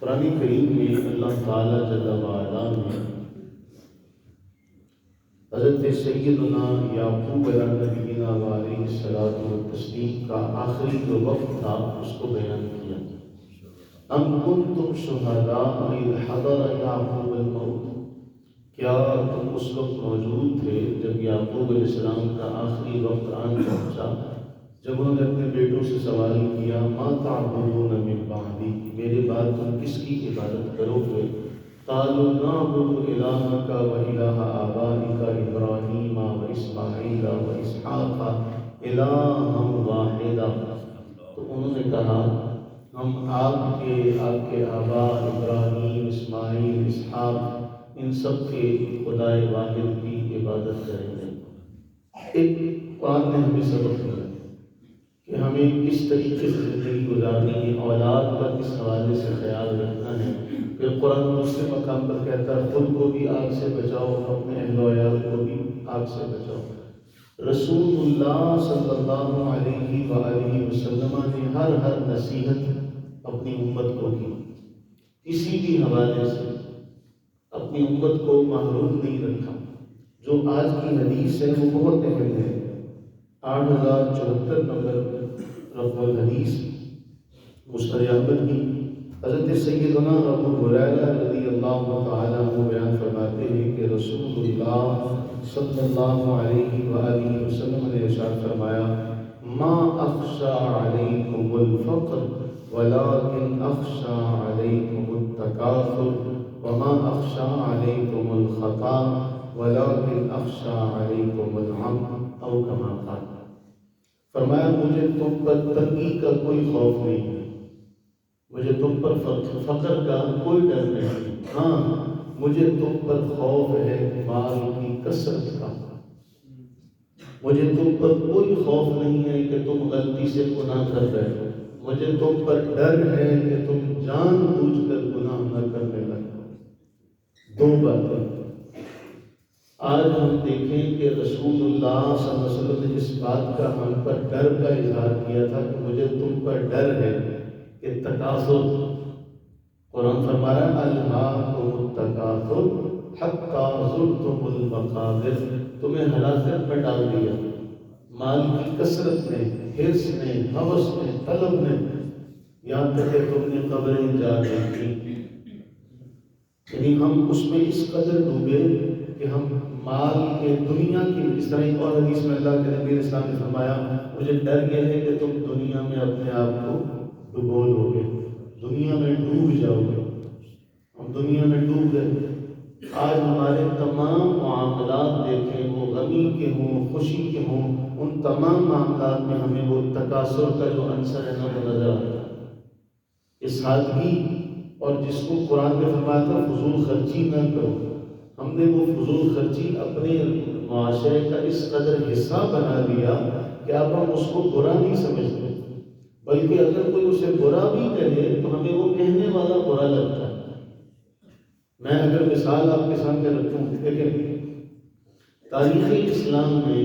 قرآن کریم میں اللہ تعالیٰ جل وعلا نے حضرت سیدنا یعقوب علیہ نبینا علیہ الصلوۃ والتسلیم کا آخری جو وقت تھا اس کو بیان کیا۔ ام کنتم شہداء اذ حضر یعقوب الموت، کیا تم اس وقت موجود تھے جب یعقوب علیہ السلام کا آخری وقت آن پہنچا، جب انہوں نے اپنے بیٹوں سے سوال کیا ما تعبدون من بعدی، میرے بعد تم کس کی عبادت کرو گے؟ قالوا نعبد الہک و الہ آبائک ابراہیم و اسماعیل و اسحاق الہا واحدا، تو انہوں نے کہا ہم آپ کے آبا ابراہیم، اسماعیل، اسحاق، ان سب کے خدائے واحد کی عبادت کریں گے۔ ایک قرآن نے ہمیں سبق دیا کہ ہمیں کس طریقے سے زندگی گزارنی ہے، اولاد کا کس حوالے سے خیال رکھنا ہے۔ پھر قرآن دوسرے مقام پر کہتا ہے خود کو بھی آگ سے بچاؤ، اپنے اہل و عیال کو بھی آگ سے بچاؤ۔ رسول اللہ صلی اللہ علیہ وآلہ وسلم نے ہر نصیحت اپنی امت کو کی، کسی بھی حوالے سے اپنی امت کو محروم نہیں رکھا۔ جو آج کی حدیث ہے وہ بہت اہم ہے، 8074 نمبر رقم الحدیث مسند احمد کی۔ حضرت سیدنا ابو ہریرہ رضی اللہ تعالی عنہ بیان فرماتے ہیں کہ رسول اللہ صلی اللہ علیہ وآلہ وسلم نے ارشاد فرمایا ما اخشى علیکم الفقر ولكن اخشى علیکم التکاثر وما اخشى علیکم الخطا ولكن اخشى علیکم العمى او کما قال، فرمایا مجھے تم پر تنگی کا کوئی خوف نہیں ہے، مجھے تم پر فقر کا کوئی ڈر نہیں، ہاں مجھے تم پر خوف ہے مال کی کثرت کا، مجھے تم پر کوئی خوف نہیں ہے کہ تم غلطی سے گناہ کر بیٹھو، مجھے تم پر ڈر ہے کہ تم جان بوجھ کر گناہ نہ کرنے لگو۔ دو باتیں آج ہم دیکھیں کہ رسول اللہ صلی اللہ علیہ وسلم نے جس بات کا ہم پر ڈر کا اظہار کیا تھا کہ مجھے تم پر ڈر ہے کہ تکاثر، قرآن فرما رہا ہے الہاکم التکاثر حتی زرتم المقابر، تمہیں ہلاکت میں ڈال دیا مال کی کثرت میں، حرص میں، ہوس میں، طلب میں، یہاں تک کہ تم نے قبریں جا دیکھی۔ یعنی ہم اس میں اس قدر ڈوبے کہ ہم مال کے دنیا کی، اس طرح ایک اور حدیث میں اللہ کے نبی اسلام نے فرمایا مجھے ڈر یہ ہے کہ تم دنیا میں اپنے آپ کو ڈبو لو گے، دنیا میں ڈوب جاؤ گے۔ ہم دنیا میں ڈوب گئے۔ آج ہمارے تمام معاملات دیکھیں، وہ غمی کے ہوں، خوشی کے ہوں، ان تمام معاملات میں ہمیں وہ تکاثر کا جو عنصر ہے نا وہ نظر آتا ہے۔ اس سادگی، اور جس کو قرآن نے فرمایا تھا فضول خرچی نہ کرو، ہم نے وہ فضول خرچی اپنے معاشرے کا اس قدر حصہ بنا لیا کہ اب ہم اس کو برا نہیں سمجھتے، بلکہ اگر کوئی اسے برا بھی کہے تو ہمیں وہ کہنے والا برا لگتا ہے۔ میں اگر مثال آپ کے سامنے رکھوں، دیکھیں تاریخ اسلام میں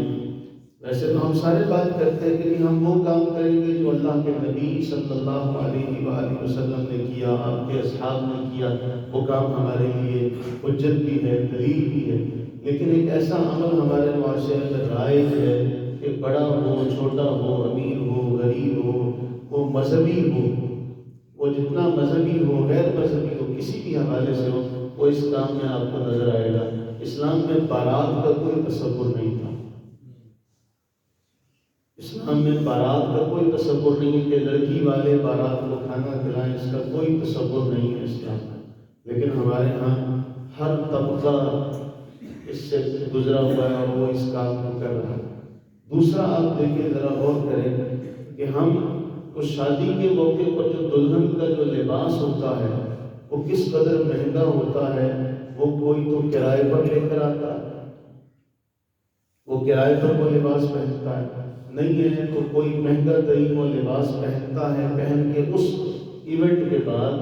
ویسے تو ہم سارے بات کرتے ہیں کہ ہم وہ کام کریں گے جو اللہ کے نبی صلی اللہ علیہ وآلہ وسلم نے کیا، آپ کے اصحاب نے کیا، وہ کام ہمارے لیے حجت بھی ہے، دلیل بھی ہے۔ لیکن ایک ایسا عمل ہمارے معاشرے میں رائج ہے کہ بڑا ہو، چھوٹا ہو، امیر ہو، غریب ہو، وہ مذہبی ہو، وہ جتنا مذہبی ہو، غیر مذہبی ہو، کسی بھی حوالے سے ہو، وہ اس کام میں آپ کو نظر آئے گا۔ اسلام میں بارات کا کوئی تصور نہیں تھا، اسلام میں بارات کا کوئی تصور نہیں ہے کہ لڑکی والے بارات کو کھانا کھلائیں، اس کا کوئی تصور نہیں ہے اسلام میں۔ لیکن ہمارے ہاں ہر طبقہ اس سے گزرا ہوا ہے اور وہ اس کام کو کر رہا ہے۔ دوسرا آپ دیکھیں، ذرا غور کریں کہ ہم اس شادی کے موقع پر جو دلہن کا جو لباس ہوتا ہے وہ کس قدر مہنگا ہوتا ہے۔ وہ کوئی تو کرائے پر لے کر آتا ہے، وہ کرائے پر وہ لباس پہنتا ہے، نہیں ہے تو کوئی مہنگا ترین وہ لباس پہنتا ہے، پہن کے اس ایونٹ کے بعد،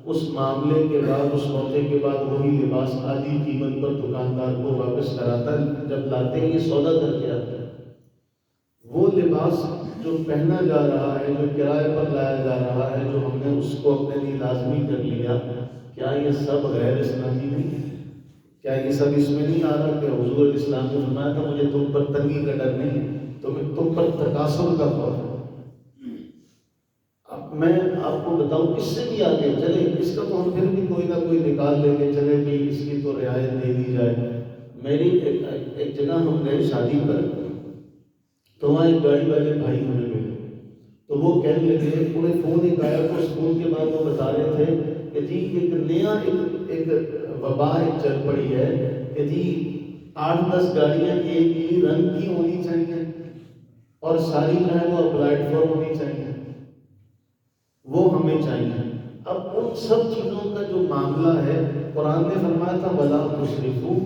اس معاملے کے بعد، اس موقع کے بعد وہی لباس آدھی قیمت پر دکاندار کو واپس کراتا ہے۔ جب لاتے ہیں یہ سودا کر کے آتے ہیں، وہ لباس جو پہنا جا رہا ہے، جو کرائے پر لایا جا رہا ہے، جو ہم نے اس کو اپنے لیے لازمی کر لیا، کیا یہ سب غیر اسلامی نہیں ہے؟ کیا یہ سب اس میں نہیں آ رہا کہ حضور الاسلام نے فرمایا تھا مجھے تم پر تنگی کا ڈر نہیں ہے، تم پر تکاثر کا خوف ہے؟ اب میں آپ کو بتاؤں اس سے بھی آگے چلے، اس کا تو ہم پھر بھی کوئی نہ کوئی نکال لے کے چلے بھی اس کی تو رعایت دے دی جائے۔ میری ایک جگہ ہم گئے شادی پر، تو وہاں ایک گاڑی والے بھائی ہمیں ملے، تو وہ کہنے لگے، پورے فون ایک آیا تو اس فون کے بعد وہ بتا رہے تھے کہ جی ایک نیا ایک وبا ایک چل پڑی ہے کہ جی 8-10 گاڑیاں ایک ہی رنگ کی ہونی چاہیے اور ساری جو ہے وہ اپلائڈ فور ہونی چاہیے، وہ ہمیں چاہیے۔ اب ان سب چیزوں کا جو معاملہ ہے، قرآن نے فرمایا تھا وَلَا تُسْرِفُوا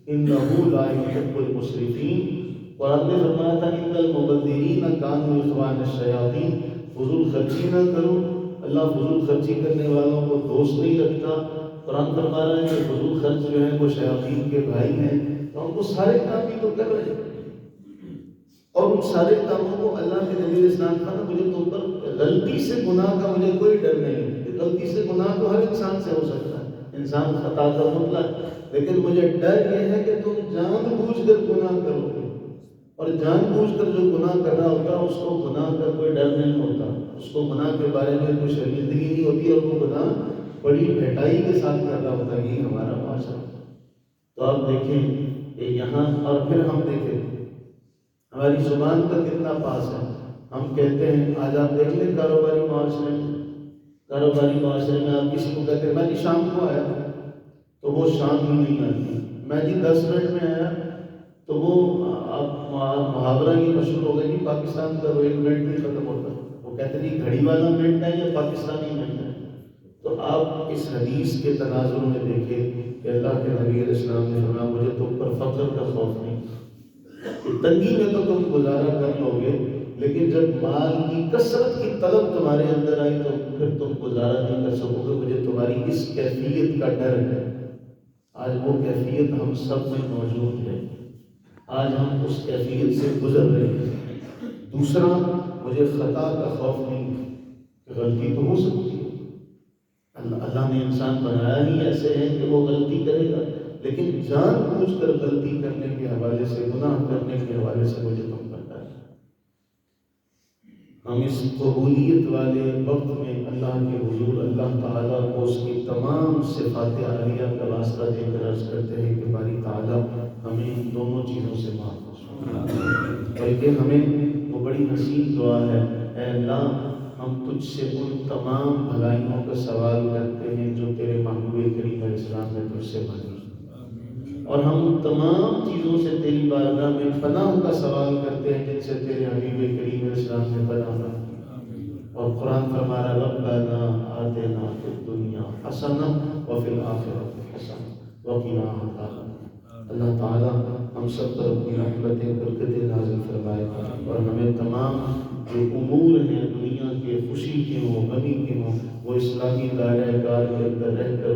إِنَّهُ لَا يُحِبُّ الْمُسْرِفِينَ، قرآن نے فرمایا تھا إِنَّ الْمُبَذِّرِينَ كَانُوا إِخْوَانَ الشَّيَاطِينَ، فضول خرچی نہ کرو، اللہ فضول خرچی کرنے والوں کو دوست نہیں رکھتا۔ قرآن فرما رہا ہے کہ فضول خرچ جو ہے وہ شیاطین کے بھائی ہیں، تو ہم کو سارے کام بھی تو کر رہے ہیں، اور ان سارے کاموں کو اللہ کے نبی علیہ السلام کا مجھے تم پر غلطی سے گناہ کا مجھے کوئی ڈر نہیں، غلطی سے گناہ تو ہر انسان سے ہو سکتا ہے، انسان خطا کا مطلق، لیکن مجھے ڈر یہ ہے کہ تم جان بوجھ کر گناہ کرو گے، اور جان بوجھ کر جو گناہ کر رہا ہوتا ہے اس کو گناہ کا کوئی ڈر نہیں ہوتا، اس کو گناہ کے بارے میں کوئی شرمندگی نہیں ہوتی، اور وہ گناہ بڑی ڈھٹائی کے ساتھ کر رہا ہوتا ہے۔ یہی ہمارا معاشرہ۔ تو آپ دیکھیں کہ یہاں، اور پھر ہم دیکھیں ہماری زبان کا کتنا پاس ہے۔ ہم کہتے ہیں، آج آپ دیکھ لیں کاروباری معاشرے میں آپ کسی کو کہتے ہیں میں جی شام کو آیا، تو وہ شام ہی نہیں آتی، میں جی 10 منٹ میں آیا، تو وہ آپ محاورہ یہ مشہور ہو گیا کہ پاکستان کا وہ 1 منٹ نہیں ختم ہوتا، وہ کہتے ہیں جی گھڑی والا منٹ ہے یا پاکستانی منٹ ہے۔ تو آپ اس حدیث کے تناظر میں دیکھیں کہ اللہ کے نبی علیہ السلام نے فرمایا مجھے تم پر فقر کا خوف نہیں، کہ تنگی میں تو تم گزارا کر لو گے، لیکن جب مال کی کثرت کی طلب تمہارے اندر آئی تو پھر تم گزارا نہیں کر سکو گے، مجھے تمہاری اس کیفیت کا ڈر ہے۔ آج وہ کیفیت ہم سب میں موجود ہے، آج ہم اس کیفیت سے گزر رہے ہیں۔ دوسرا، مجھے خطا کا خوف نہیں، کہ غلطی تو ہو سکتی ہے، اللہ نے انسان بنایا ہی ایسے ہے کہ وہ غلطی کرے گا، لیکن جان بوجھ کر غلطی کرنے کے حوالے سے، گناہ کرنے کے حوالے سے مجھے تم پتہ ہے۔ ہم اس قبولیت والے وقت میں اللہ کے حضور اللہ تعالیٰ کو اس کی تمام صفات عالیہ کا واسطہ دے کر عرض کرتے ہیں کہ باری تعالیٰ ہمیں ان دونوں چیزوں سے محفوظ، بلکہ ہمیں وہ بڑی حسین دعا ہے، اے اللہ ہم تجھ سے ان تمام بھلائیوں کا سوال کرتے ہیں جو تیرے محبوب کریم علیہ السلام نے تجھ سے مانگی، اور ہم ان تمام چیزوں سے تیری بارگاہ میں پناہ کا سوال کرتے ہیں جن سے تیرے حبیب کریم علیہ السلام نے پناہ مانگی۔ اور قرآن فرما رہا ربنا آتنا فی الدنیا حسنہ وفی الآخرۃ حسنہ وقنا عذاب النار۔ اللہ تعالیٰ ہم سب پر اپنی رحمتیں برکتیں نازل فرمائے، اور ہمیں تمام جو امور ہیں دنیا کے، خوشی کے ہوں غمی کے ہوں، وہ اسلامی دائرہ کار کے اندر رہ کر